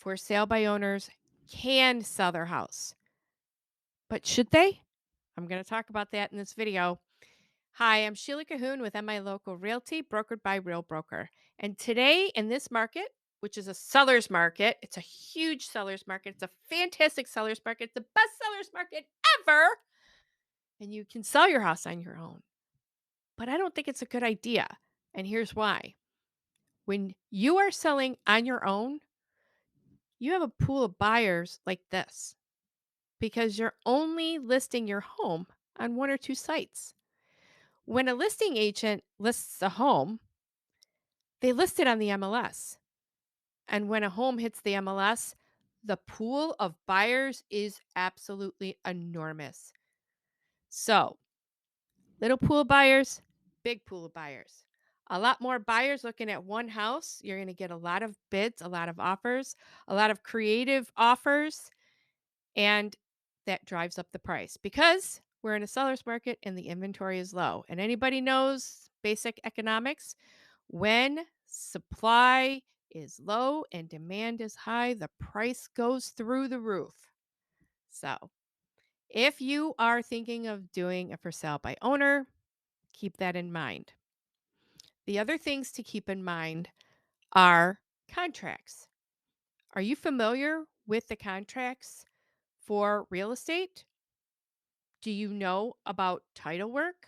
for sale by owners can sell their house. But should they? I'm going to talk about that in this video. Hi, I'm Sheila Cahoon with MI Local Realty, brokered by Real Broker. And today in this market, which is a seller's market, it's a huge seller's market. It's a fantastic seller's market. It's the best seller's market ever. And you can sell your house on your own. But I don't think it's a good idea. And here's why. When you are selling on your own, you have a pool of buyers like this because you're only listing your home on one or two sites. When a listing agent lists a home, they list it on the MLS. And when a home hits the MLS, the pool of buyers is absolutely enormous. So, little pool of buyers, big pool of buyers. A lot more buyers looking at one house. You're going to get a lot of bids, a lot of offers, a lot of creative offers, and that drives up the price because we're in a seller's market and the inventory is low. And anybody knows basic economics, when supply is low and demand is high, the price goes through the roof. So, if you are thinking of doing a for sale by owner, keep that in mind. The other things to keep in mind are contracts. Are you familiar with the contracts for real estate? Do you know about title work?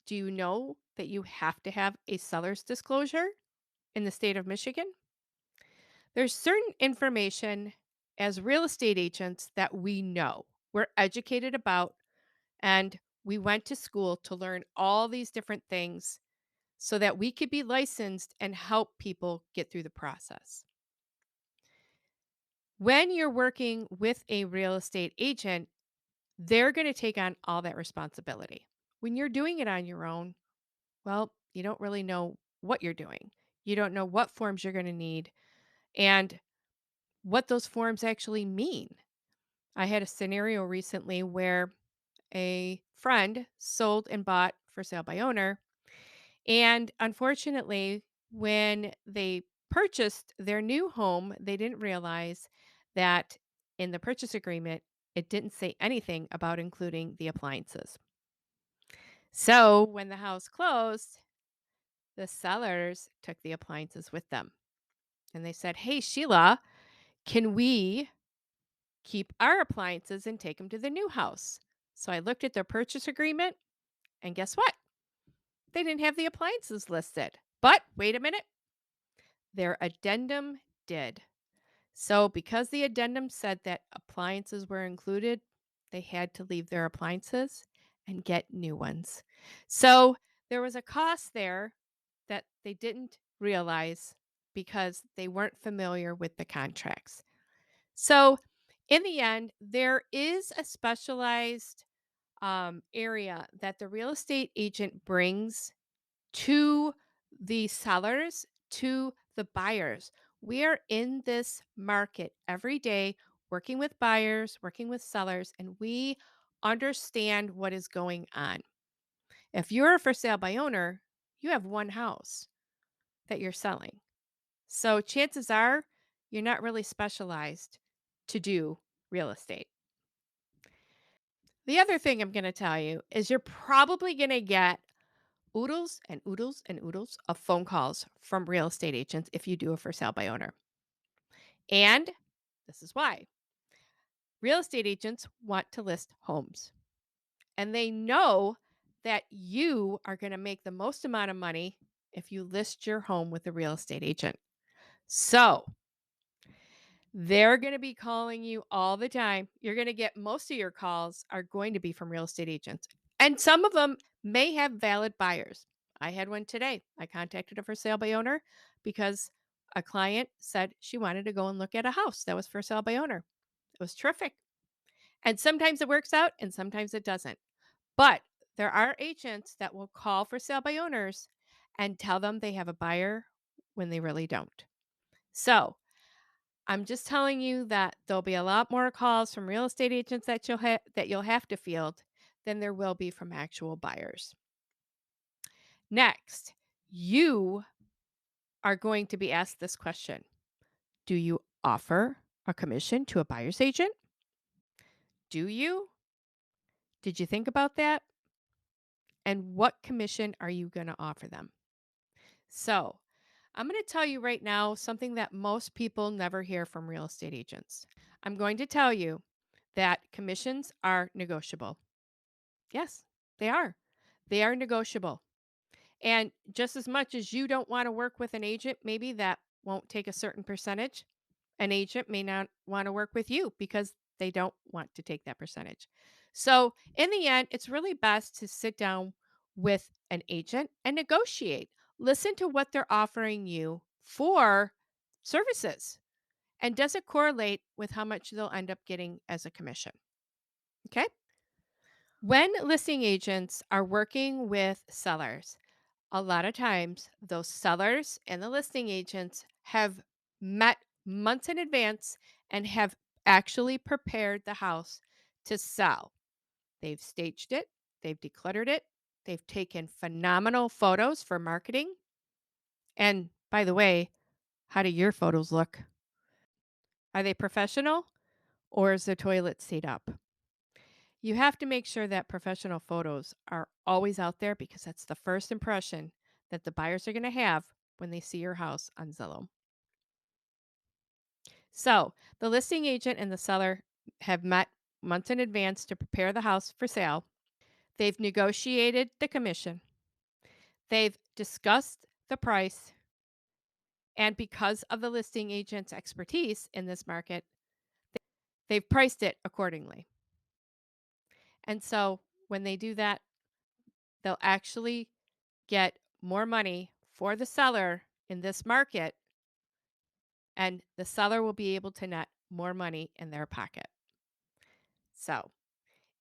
Do you know that you have to have a seller's disclosure in the state of Michigan? There's certain information as real estate agents that we know, we're educated about, and we went to school to learn all these different things so that we could be licensed and help people get through the process. When you're working with a real estate agent, they're going to take on all that responsibility. When you're doing it on your own, well, you don't really know what you're doing. You don't know what forms you're going to need and what those forms actually mean. I had a scenario recently where a friend sold and bought for sale by owner. And unfortunately, when they purchased their new home, they didn't realize that in the purchase agreement, it didn't say anything about including the appliances. So when the house closed, the sellers took the appliances with them and they said, "Hey, Sheila, can we keep our appliances and take them to the new house?" So I looked at their purchase agreement and guess what? They didn't have the appliances listed. But wait a minute, their addendum did. So because the addendum said that appliances were included, they had to leave their appliances and get new ones. So there was a cost there that they didn't realize because they weren't familiar with the contracts. So, in the end, there is a specialized area that the real estate agent brings to the sellers, to the buyers. We are in this market every day, working with buyers, working with sellers, and we understand what is going on. If you're a for sale by owner, you have one house that you're selling. So chances are you're not really specialized to do real estate. The other thing I'm going to tell you is you're probably going to get oodles and oodles and oodles of phone calls from real estate agents if you do a for sale by owner. And this is why real estate agents want to list homes and they know that you are going to make the most amount of money if you list your home with a real estate agent. So, they're going to be calling you all the time. You're going to get most of your calls are going to be from real estate agents. And some of them may have valid buyers. I had one today. I contacted a for sale by owner because a client said she wanted to go and look at a house that was for sale by owner. It was terrific. And sometimes it works out and sometimes it doesn't. But there are agents that will call for sale by owners and tell them they have a buyer when they really don't. So, I'm just telling you that there'll be a lot more calls from real estate agents that you'll have to field than there will be from actual buyers. Next, you are going to be asked this question. Do you offer a commission to a buyer's agent? Do you? Did you think about that? And what commission are you going to offer them? So, I'm going to tell you right now something that most people never hear from real estate agents. I'm going to tell you that commissions are negotiable. Yes, they are. They are negotiable. And just as much as you don't want to work with an agent, maybe that won't take a certain percentage, an agent may not want to work with you because they don't want to take that percentage. So, in the end, it's really best to sit down with an agent and negotiate. Listen to what they're offering you for services. And does it correlate with how much they'll end up getting as a commission? Okay. When listing agents are working with sellers, a lot of times those sellers and the listing agents have met months in advance and have actually prepared the house to sell. They've staged it, they've decluttered it, they've taken phenomenal photos for marketing. And by the way, how do your photos look? Are they professional or is the toilet seat up? You have to make sure that professional photos are always out there because that's the first impression that the buyers are going to have when they see your house on Zillow. So, the listing agent and the seller have met months in advance to prepare the house for sale. They've negotiated the commission. They've discussed the price. And because of the listing agent's expertise in this market, they've priced it accordingly. And so, when they do that, they'll actually get more money for the seller in this market, and the seller will be able to net more money in their pocket. So,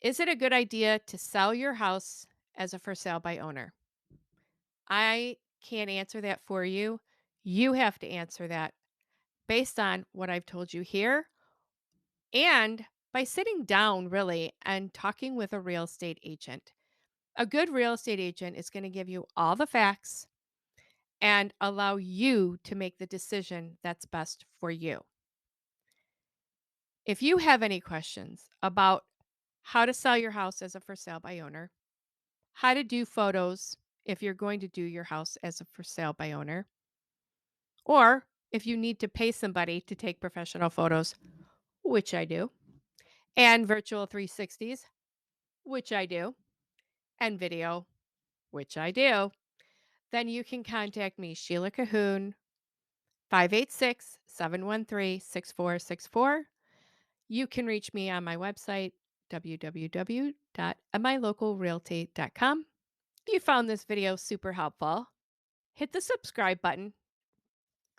is it a good idea to sell your house as a for sale by owner? I can't answer that for you. You have to answer that based on what I've told you here and by sitting down really and talking with a real estate agent. A good real estate agent is going to give you all the facts and allow you to make the decision that's best for you. If you have any questions about how to sell your house as a for sale by owner, how to do photos if you're going to do your house as a for sale by owner, or if you need to pay somebody to take professional photos, which I do, and virtual 360s, which I do, and video, which I do, then you can contact me, Sheila Cahoon, 586-713-6464. You can reach me on my website, www.mylocalrealty.com. If you found this video super helpful, hit the subscribe button,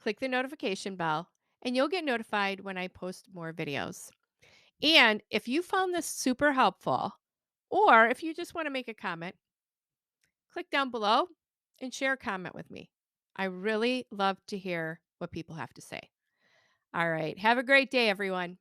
click the notification bell, and you'll get notified when I post more videos. And if you found this super helpful, or if you just want to make a comment, click down below and share a comment with me. I really love to hear what people have to say. All right. Have a great day, everyone.